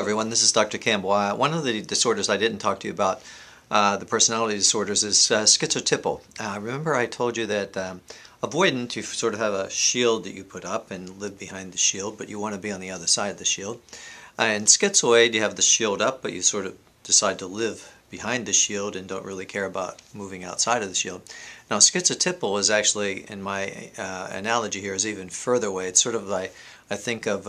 everyone, this is Dr. Campbell. One of the disorders I didn't talk to you about, the personality disorders, is schizotypal. Remember I told you that avoidant, you sort of have a shield that you put up and live behind the shield, but you want to be on the other side of the shield. And schizoid, you have the shield up, but you sort of decide to live behind the shield and don't really care about moving outside of the shield. Now schizotypal is actually, in my analogy here, is even further away. It's sort of like, I think of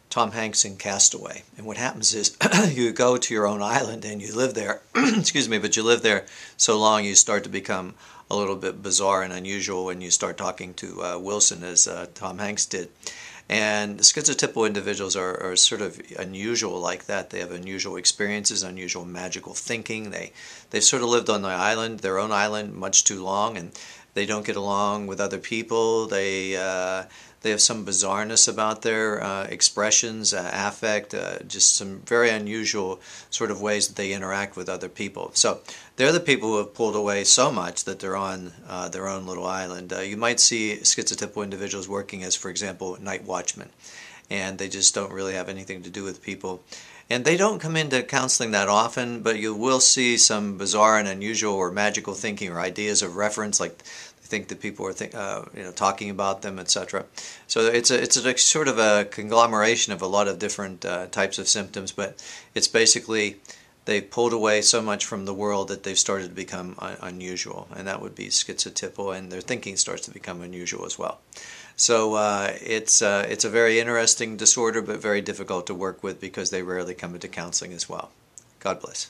Tom Hanks in Castaway. And what happens is you go to your own island and you live there, excuse me, but you live there so long you start to become a little bit bizarre and unusual when you start talking to Wilson, as Tom Hanks did. And schizotypal individuals are sort of unusual like that. They have unusual experiences, unusual magical thinking. They've sort of lived on their own island, much too long, and they don't get along with other people. They have some bizarreness about their expressions, affect, just some very unusual sort of ways that they interact with other people. So they're the people who have pulled away so much that they're on their own little island. You might see schizotypal individuals working as, for example, night watchmen, and they just don't really have anything to do with people. And they don't come into counseling that often, but you will see some bizarre and unusual or magical thinking or ideas of reference, like they think that people are talking about them, etc. So it's a sort of a conglomeration of a lot of different types of symptoms, but it's basically they've pulled away so much from the world that they've started to become unusual, and that would be schizotypal, and their thinking starts to become unusual as well. So it's a very interesting disorder, but very difficult to work with because they rarely come into counseling as well. God bless.